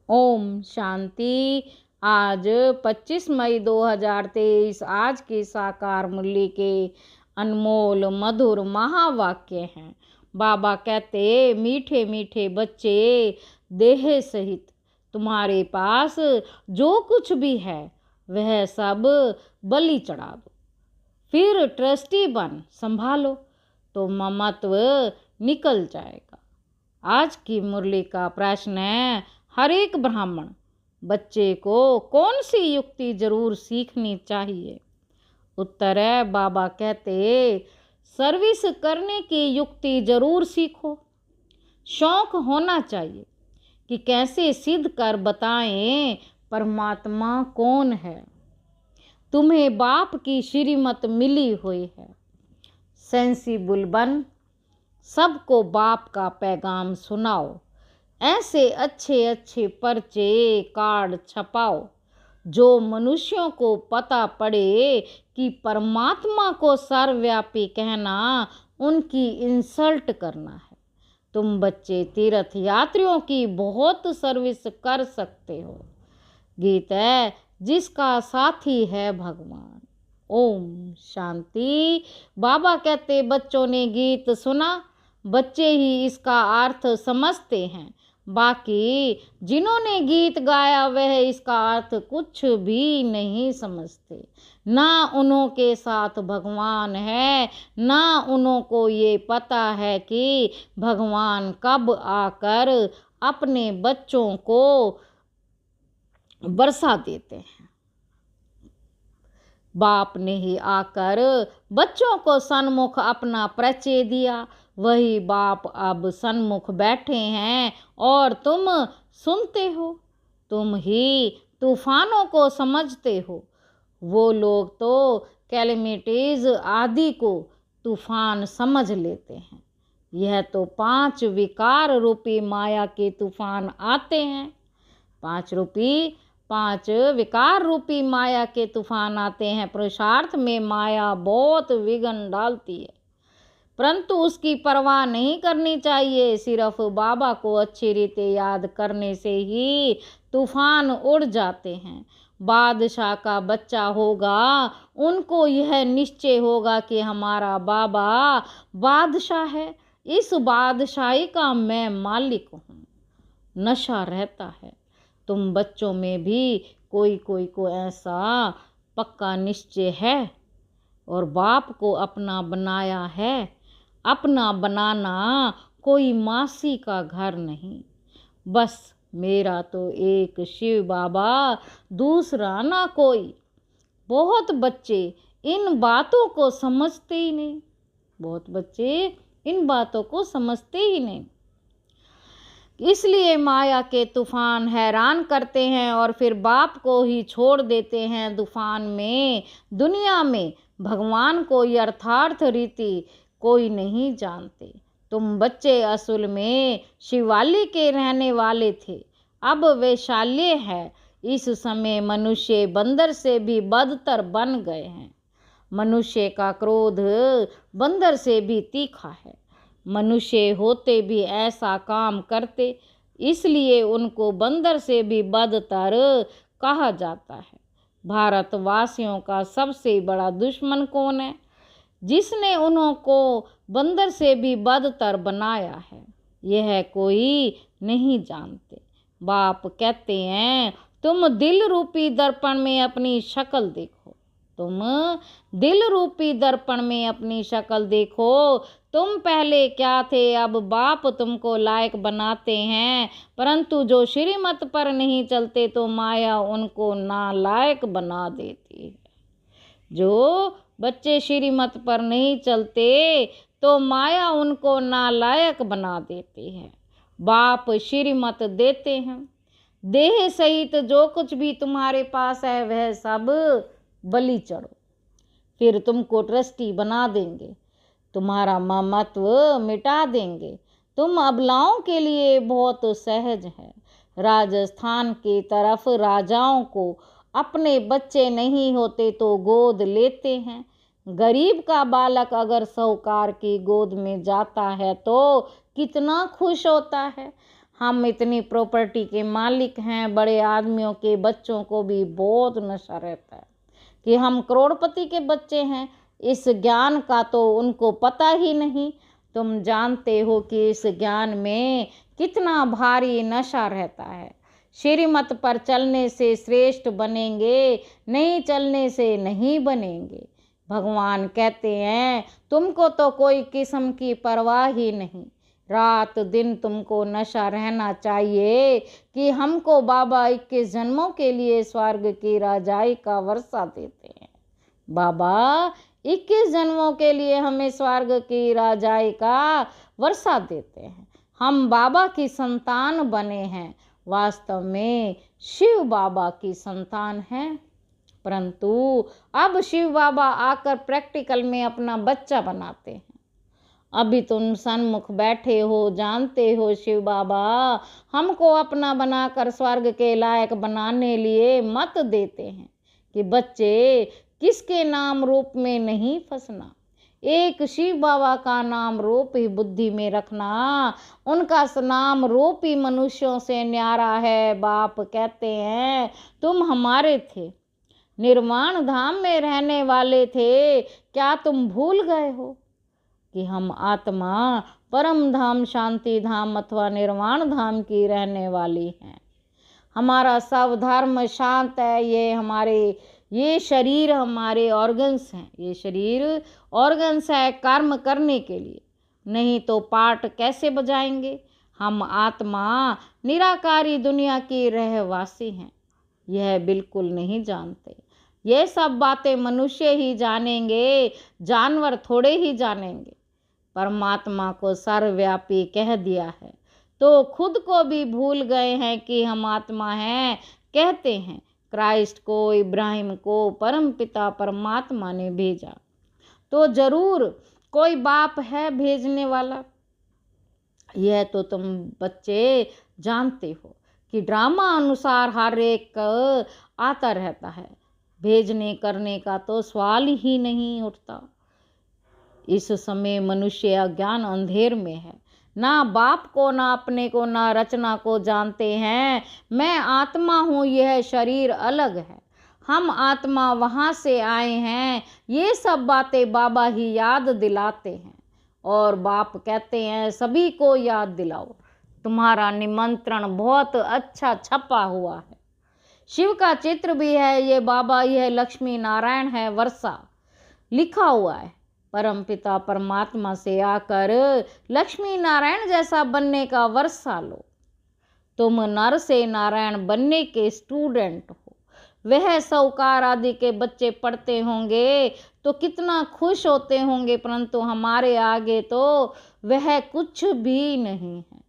ओम शांति। आज 25 मई 2023 आज के साकार मूल्य के अनमोल मधुर महावाक्य हैं। बाबा कहते, मीठे मीठे बच्चे, देह सहित तुम्हारे पास जो कुछ भी है वह सब बलि चढ़ा दो, फिर ट्रस्टी बन संभालो तो ममत्व निकल जाएगा। आज की मुरली का प्रश्न है, हर एक ब्राह्मण बच्चे को कौन सी युक्ति जरूर सीखनी चाहिए? उत्तर है, बाबा कहते सर्विस करने की युक्ति जरूर सीखो। शौक होना चाहिए कि कैसे सिद्ध कर बताएं परमात्मा कौन है। तुम्हें बाप की श्रीमत मिली हुई है। सेंसिबल बन सबको बाप का पैगाम सुनाओ। ऐसे अच्छे अच्छे पर्चे कार्ड छपाओ जो मनुष्यों को पता पड़े कि परमात्मा को सर्वव्यापी कहना उनकी इंसल्ट करना है। तुम बच्चे तीर्थ यात्रियों की बहुत सर्विस कर सकते हो। गीत है, जिसका साथी है भगवान। ओम शांति। बाबा कहते, बच्चों ने गीत सुना, बच्चे ही इसका अर्थ समझते हैं। बाकी जिन्होंने गीत गाया वह इसका अर्थ कुछ भी नहीं समझते। ना उन्हों के साथ भगवान है, ना उन्हों को ये पता है कि भगवान कब आकर अपने बच्चों को बरसा देते हैं। बाप ने ही आकर बच्चों को सन्मुख अपना परिचय दिया। वही बाप अब सन्मुख बैठे हैं और तुम सुनते हो। तुम ही तूफानों को समझते हो। वो लोग तो कैलेमिटीज आदि को तूफान समझ लेते हैं। यह तो 5 विकार रूपी माया के तूफान आते हैं। 5 विकार रूपी माया के तूफान आते हैं। पुरुषार्थ में माया बहुत विघ्न डालती है, परंतु उसकी परवाह नहीं करनी चाहिए। सिर्फ बाबा को अच्छी रीति याद करने से ही तूफान उड़ जाते हैं। बादशाह का बच्चा होगा, उनको यह निश्चय होगा कि हमारा बाबा बादशाह है, इस बादशाही का मैं मालिक हूँ। नशा रहता है। तुम बच्चों में भी कोई कोई को ऐसा पक्का निश्चय है और बाप को अपना बनाया है। अपना बनाना कोई मासी का घर नहीं। बस मेरा तो एक शिव बाबा, दूसरा ना कोई। बहुत बच्चे इन बातों को समझते ही नहीं। बहुत बच्चे इन बातों को समझते ही नहीं। इसलिए माया के तूफान हैरान करते हैं और फिर बाप को ही छोड़ देते हैं तूफान में। दुनिया में भगवान को यथार्थ रीति कोई नहीं जानते। तुम बच्चे असल में शिवाली के रहने वाले थे, अब वैशाल्य है। इस समय मनुष्य बंदर से भी बदतर बन गए हैं। मनुष्य का क्रोध बंदर से भी तीखा है। मनुष्य होते भी ऐसा काम करते, इसलिए उनको बंदर से भी बदतर कहा जाता है। भारतवासियों का सबसे बड़ा दुश्मन कौन है? जिसने उन्हों को बंदर से भी बदतर बनाया है, यह कोई नहीं जानते। बाप कहते हैं, तुम दिल रूपी दर्पण में अपनी शक्ल देखो। तुम दिल रूपी दर्पण में अपनी शक्ल देखो। तुम पहले क्या थे, अब बाप तुमको लायक बनाते हैं, परंतु जो श्रीमत पर नहीं चलते तो माया उनको नालायक बना देती है। जो बच्चे श्रीमत पर नहीं चलते तो माया उनको नालायक बना देती है। बाप श्रीमत देते हैं। देह सहित जो कुछ भी तुम्हारे पास है वह सब बलि चढ़ो, फिर तुमको ट्रस्टी बना देंगे। तुम्हारा ममत्व मिटा देंगे। तुम अबलाओं के लिए बहुत सहज है। राजस्थान की तरफ राजाओं को अपने बच्चे नहीं होते तो गोद लेते हैं। गरीब का बालक अगर साहूकार की गोद में जाता है तो कितना खुश होता है। हम इतनी प्रॉपर्टी के मालिक हैं, बड़े आदमियों के बच्चों को भी बहुत नशा रहता है कि हम करोड़पति के बच्चे हैं। इस ज्ञान का तो उनको पता ही नहीं। तुम जानते हो कि इस ज्ञान में कितना भारी नशा रहता है। श्रीमत पर चलने से श्रेष्ठ बनेंगे, नहीं चलने से नहीं बनेंगे। भगवान कहते हैं तुमको तो कोई किस्म की परवाह ही नहीं, रात दिन तुमको नशा रहना चाहिए कि हमको बाबा 21 जन्मों के लिए स्वर्ग की राजाई का वर्षा देते हैं। बाबा 21 जन्मों के लिए हमें स्वर्ग की राजाई का वर्षा देते हैं। हम बाबा की संतान बने हैं, वास्तव में शिव बाबा की संतान हैं। परंतु अब शिव बाबा आकर प्रैक्टिकल में अपना बच्चा बनाते हैं। अभी तुम सन्मुख बैठे हो, जानते हो शिव बाबा हमको अपना बनाकर स्वर्ग के लायक बनाने लिए मत देते हैं कि बच्चे किसके नाम रूप में नहीं फंसना। एक शिव बाबा का नाम रूप ही बुद्धि में रखना, उनका नाम रूप ही मनुष्यों से न्यारा है। बाप कहते हैं तुम हमारे थे, निर्वाण धाम में रहने वाले थे, क्या तुम भूल गए हो कि हम आत्मा परम धाम, शांति धाम अथवा निर्वाण धाम की रहने वाली हैं। हमारा सब धर्म शांत है। ये शरीर हमारे ऑर्गन्स हैं। ये शरीर ऑर्गन्स है कर्म करने के लिए, नहीं तो पाठ कैसे बजाएंगे। हम आत्मा निराकारी दुनिया की रहवासी हैं, यह बिल्कुल नहीं जानते। ये सब बातें मनुष्य ही जानेंगे, जानवर थोड़े ही जानेंगे। परमात्मा को सर्वव्यापी कह दिया है तो खुद को भी भूल गए हैं कि हम आत्मा हैं। कहते हैं क्राइस्ट को, इब्राहिम को परम पिता परमात्मा ने भेजा, तो जरूर कोई बाप है भेजने वाला। यह तो तुम बच्चे जानते हो कि ड्रामा अनुसार हर एक आता रहता है, भेजने करने का तो सवाल ही नहीं उठता। इस समय मनुष्य अज्ञान अंधेर में है, ना बाप को, ना अपने को, ना रचना को जानते हैं। मैं आत्मा हूँ, यह शरीर अलग है, हम आत्मा वहाँ से आए हैं। ये सब बातें बाबा ही याद दिलाते हैं और बाप कहते हैं सभी को याद दिलाओ, तुम्हारा निमंत्रण बहुत अच्छा छपा हुआ है। शिव का चित्र भी है, ये बाबा, यह लक्ष्मी नारायण है, वर्षा लिखा हुआ है। परम पिता परमात्मा से आकर लक्ष्मी नारायण जैसा बनने का वर्षा लो। तुम नर से नारायण बनने के स्टूडेंट हो। वह साहूकार आदि के बच्चे पढ़ते होंगे तो कितना खुश होते होंगे, परंतु हमारे आगे तो वह कुछ भी नहीं है।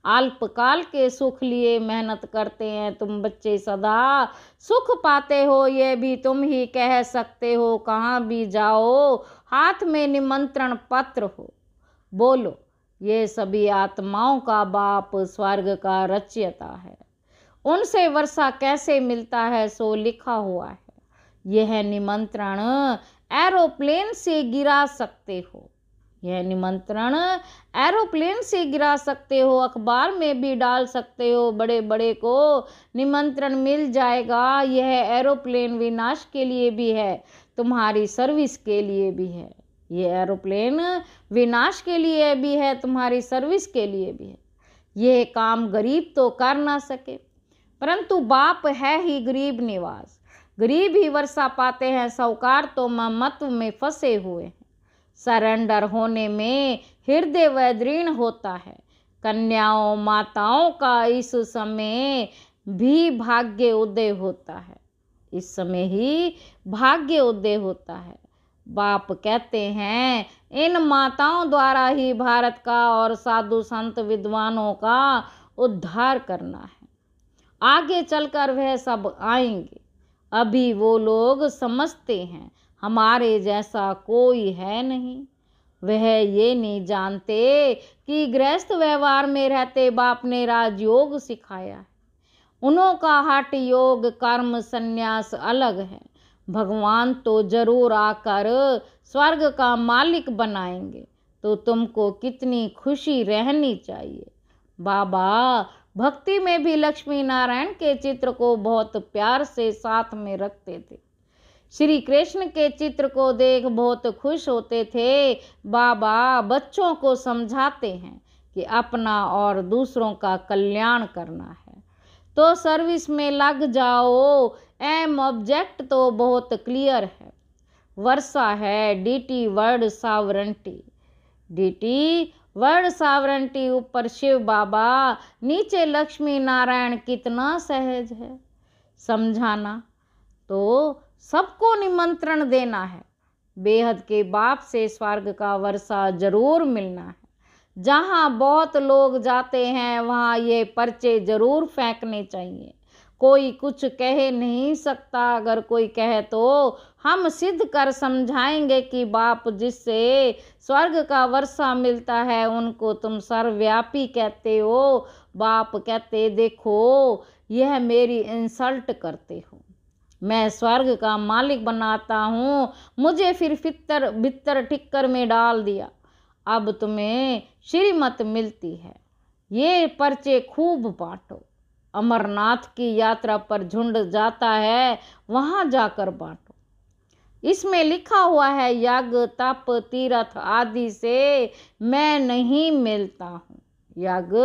अल्पकाल के सुख लिए मेहनत करते हैं तुम बच्चे, सदा सुख पाते हो, ये भी तुम ही कह सकते हो। कहाँ भी जाओ हाथ में निमंत्रण पत्र हो, बोलो ये सभी आत्माओं का बाप स्वर्ग का रचयिता है। उनसे वर्षा कैसे मिलता है सो लिखा हुआ है। यह निमंत्रण एरोप्लेन से गिरा सकते हो, यह निमंत्रण एरोप्लेन से गिरा सकते हो, अखबार में भी डाल सकते हो, बड़े बड़े को निमंत्रण मिल जाएगा। यह एरोप्लेन विनाश के लिए भी है, तुम्हारी सर्विस के लिए भी है। यह एरोप्लेन विनाश के लिए भी है, तुम्हारी सर्विस के लिए भी है। यह काम गरीब तो कर ना सके, परंतु बाप है ही गरीब निवास, गरीब ही वर्षा पाते हैं। साहूकार तो ममत्व में फंसे हुए हैं। सरेंडर होने में हृदय वैदीर्ण होता है। कन्याओं माताओं का इस समय भी भाग्य उदय होता है, इस समय ही भाग्य उदय होता है। बाप कहते हैं इन माताओं द्वारा ही भारत का और साधु संत विद्वानों का उद्धार करना है। आगे चलकर वह सब आएंगे। अभी वो लोग समझते हैं हमारे जैसा कोई है नहीं। वह ये नहीं जानते कि गृहस्थ व्यवहार में रहते बाप ने राजयोग सिखाया है। उन्हों का हठ योग कर्म संन्यास अलग है। भगवान तो जरूर आकर स्वर्ग का मालिक बनाएंगे, तो तुमको कितनी खुशी रहनी चाहिए। बाबा भक्ति में भी लक्ष्मी नारायण के चित्र को बहुत प्यार से साथ में रखते थे। श्री कृष्ण के चित्र को देख बहुत खुश होते थे। बाबा बच्चों को समझाते हैं कि अपना और दूसरों का कल्याण करना है तो सर्विस में लग जाओ। एम ऑब्जेक्ट तो बहुत क्लियर है। वर्षा है DT word sovereignty. DT word sovereignty ऊपर शिव बाबा, नीचे लक्ष्मी नारायण, कितना सहज है। समझाना तो सबको निमंत्रण देना है। बेहद के बाप से स्वर्ग का वर्षा जरूर मिलना है। जहाँ बहुत लोग जाते हैं वहाँ ये पर्चे जरूर फेंकने चाहिए। कोई कुछ कह नहीं सकता, अगर कोई कहे तो हम सिद्ध कर समझाएंगे कि बाप जिससे स्वर्ग का वर्षा मिलता है उनको तुम सर्वव्यापी कहते हो। बाप कहते देखो यह मेरी इंसल्ट करते हो, मैं स्वर्ग का मालिक बनाता हूँ, मुझे फिर भीतर ठिक्कर में डाल दिया। अब तुम्हें श्रीमत मिलती है, ये पर्चे खूब बांटो। अमरनाथ की यात्रा पर झुंड जाता है, वहां जाकर बांटो। इसमें लिखा हुआ है यज्ञ तप तीर्थ आदि से मैं नहीं मिलता हूँ। यज्ञ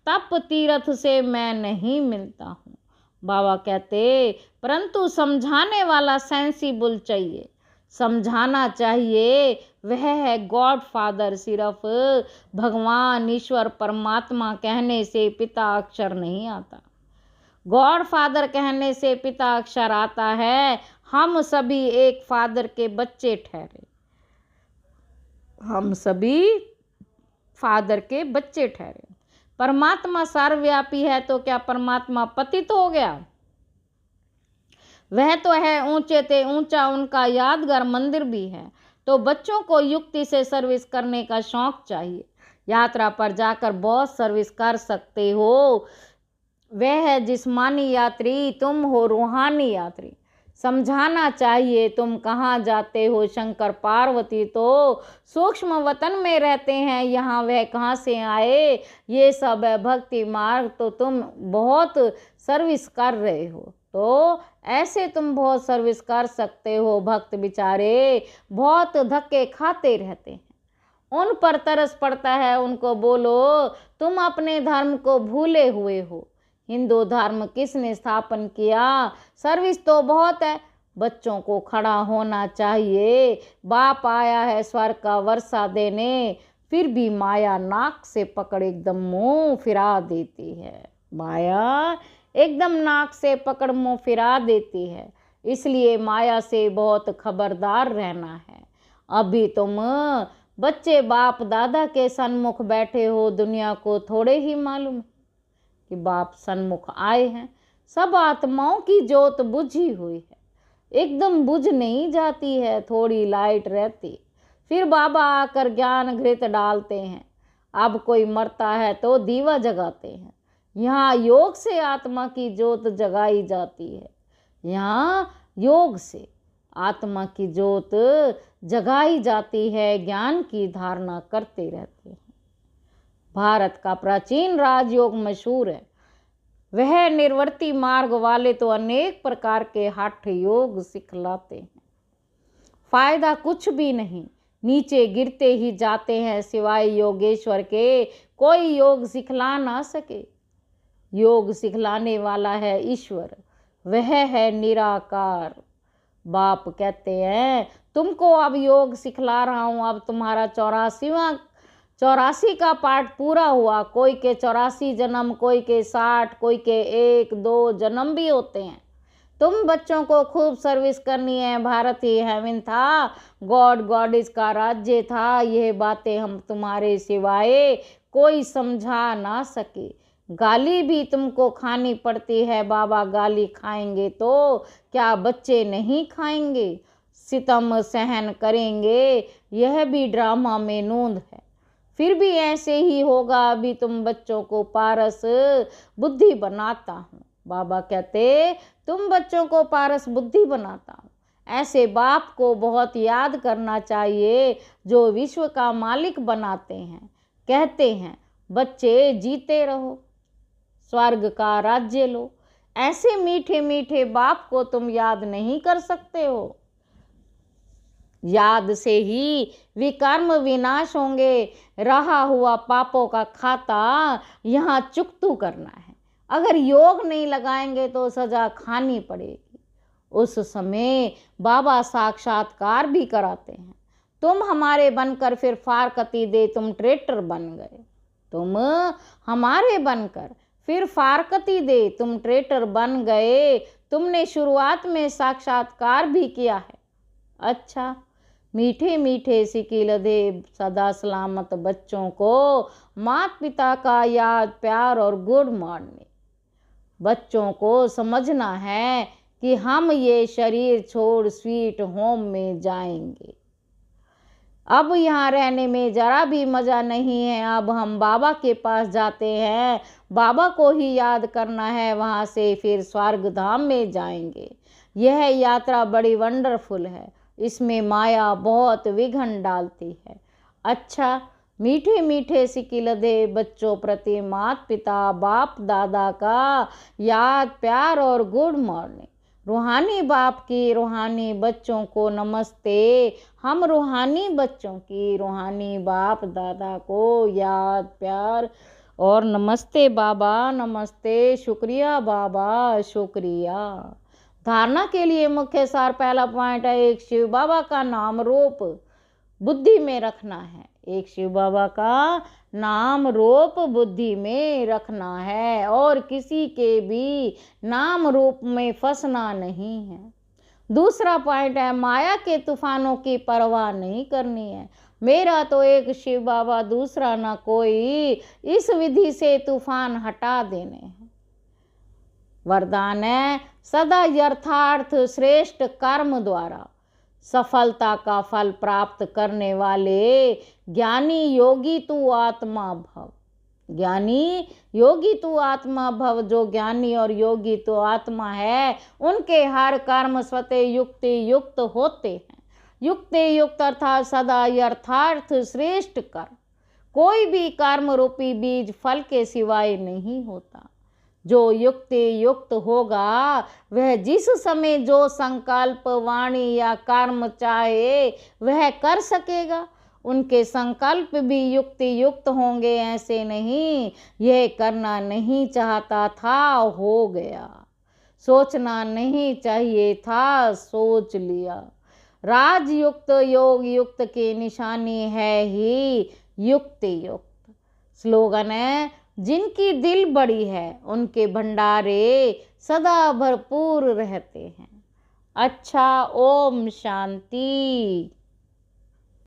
तप तीर्थ से मैं नहीं मिलता हूँ। बाबा कहते परंतु समझाने वाला सेंसिबल चाहिए, समझाना चाहिए। वह है गॉड फादर। सिर्फ भगवान ईश्वर परमात्मा कहने से पिता अक्षर नहीं आता। गॉड फादर कहने से पिता अक्षर आता है। हम सभी एक फादर के बच्चे ठहरे, हम सभी फादर के बच्चे ठहरे। परमात्मा सर्वव्यापी है तो क्या परमात्मा पतित हो गया? वह तो है ऊंचे ते ऊंचा, उनका यादगार मंदिर भी है। तो बच्चों को युक्ति से सर्विस करने का शौक चाहिए। यात्रा पर जाकर बहुत सर्विस कर सकते हो। वह है जिस्मानी यात्री, तुम हो रूहानी यात्री। समझाना चाहिए तुम कहाँ जाते हो। शंकर पार्वती तो सूक्ष्म वतन में रहते हैं, यहाँ वह कहाँ से आए? ये सब है भक्ति मार्ग। तो तुम बहुत सर्विस कर रहे हो, तो ऐसे तुम बहुत सर्विस कर सकते हो। भक्त बेचारे बहुत धक्के खाते रहते हैं, उन पर तरस पड़ता है। उनको बोलो तुम अपने धर्म को भूले हुए हो। हिंदू धर्म किसने स्थापन किया? सर्विस तो बहुत है, बच्चों को खड़ा होना चाहिए। बाप आया है स्वर्ग का वर्षा देने, फिर भी माया नाक से पकड़ एकदम मुंह फिरा देती है। माया एकदम नाक से पकड़ मुंह फिरा देती है। इसलिए माया से बहुत खबरदार रहना है। अभी तुम बच्चे बाप दादा के सन्मुख बैठे हो, दुनिया को थोड़े ही मालूम कि बाप सन्मुख आए हैं। सब आत्माओं की जोत बुझी हुई है, एकदम बुझ नहीं जाती है, थोड़ी लाइट रहती, फिर बाबा आकर ज्ञान घृत डालते हैं। अब कोई मरता है तो दीवा जगाते हैं। यहाँ योग से आत्मा की जोत जगाई जाती है। यहाँ योग से आत्मा की जोत जगाई जाती है, ज्ञान की धारणा करते रहते हैं। भारत का प्राचीन राजयोग मशहूर है। वह निर्वर्ती मार्ग वाले तो अनेक प्रकार के हठ योग सिखलाते हैं। फायदा कुछ भी नहीं, नीचे गिरते ही जाते हैं। सिवाय योगेश्वर के कोई योग सिखला ना सके। योग सिखलाने वाला है ईश्वर, वह है निराकार। बाप कहते हैं तुमको अब योग सिखला रहा हूँ। अब तुम्हारा 84 का पाठ पूरा हुआ। कोई के 84 जन्म, कोई के 60, कोई के 1-2 जन्म भी होते हैं। तुम बच्चों को खूब सर्विस करनी है। भारत ही हेवन था, गॉडिस का राज्य था। यह बातें हम तुम्हारे सिवाय कोई समझा ना सके। गाली भी तुमको खानी पड़ती है। बाबा गाली खाएंगे तो क्या बच्चे नहीं खाएंगे? सितम सहन करेंगे, यह भी ड्रामा में नूंद है। फिर भी ऐसे ही होगा। अभी तुम बच्चों को पारस बुद्धि बनाता हूँ। बाबा कहते तुम बच्चों को पारस बुद्धि बनाता हूँ। ऐसे बाप को बहुत याद करना चाहिए जो विश्व का मालिक बनाते हैं। कहते हैं बच्चे जीते रहो, स्वर्ग का राज्य लो। ऐसे मीठे मीठे बाप को तुम याद नहीं कर सकते हो? याद से ही विकर्म विनाश होंगे। रहा हुआ पापों का खाता यहाँ चुकतू करना है। अगर योग नहीं लगाएंगे तो सजा खानी पड़ेगी। उस समय बाबा साक्षात्कार भी कराते हैं। तुम हमारे बनकर फिर फारकती दे तुम ट्रेटर बन गए। तुम हमारे बनकर फिर फारकती दे तुम ट्रेटर बन गए। तुमने शुरुआत में साक्षात्कार भी किया है। अच्छा, मीठे मीठे सिकिल दे सदा सलामत बच्चों को माता पिता का याद प्यार और गुड मॉर्निंग। बच्चों को समझना है कि हम ये शरीर छोड़ स्वीट होम में जाएंगे। अब यहाँ रहने में जरा भी मज़ा नहीं है। अब हम बाबा के पास जाते हैं, बाबा को ही याद करना है, वहाँ से फिर स्वर्ग धाम में जाएंगे। यह यात्रा बड़ी वंडरफुल है। इसमें माया बहुत विघ्न डालती है। अच्छा, मीठे मीठे सिकिलदे बच्चों प्रति माता पिता बाप दादा का याद प्यार और गुड मॉर्निंग। रूहानी बाप की रूहानी बच्चों को नमस्ते। हम रूहानी बच्चों की रूहानी बाप दादा को याद प्यार और नमस्ते बाबा, नमस्ते, शुक्रिया बाबा, शुक्रिया। धारणा के लिए मुख्य सार पहला पॉइंट है, एक शिव बाबा का नाम रूप बुद्धि में रखना है। एक शिव बाबा का नाम रूप बुद्धि में रखना है और किसी के भी नाम रूप में फंसना नहीं है। दूसरा पॉइंट है, माया के तूफानों की परवाह नहीं करनी है। मेरा तो एक शिव बाबा, दूसरा ना कोई, इस विधि से तूफान हटा देने हैं। वरदान है, सदा यथार्थ श्रेष्ठ कर्म द्वारा सफलता का फल प्राप्त करने वाले ज्ञानी योगी तू आत्मा भव। ज्ञानी योगी तू आत्मा भव। जो ज्ञानी और योगी तो आत्मा है, उनके हर कर्म स्वतः युक्ति युक्त होते हैं। युक्ति युक्त अर्थात सदा यथार्थ श्रेष्ठ कर्म। कोई भी कर्म रूपी बीज फल के सिवाय नहीं होता। जो युक्ति युक्त होगा वह जिस समय जो संकल्प वाणी या कर्म चाहे वह कर सकेगा। उनके संकल्प भी युक्ति युक्त होंगे। ऐसे नहीं, यह करना नहीं चाहता था, हो गया। सोचना नहीं चाहिए था, सोच लिया। राजयुक्त योग युक्त की निशानी है ही युक्ति युक्त। स्लोगन है, जिनकी दिल बड़ी है उनके भंडारे सदा भरपूर रहते हैं। अच्छा, ओम शांति।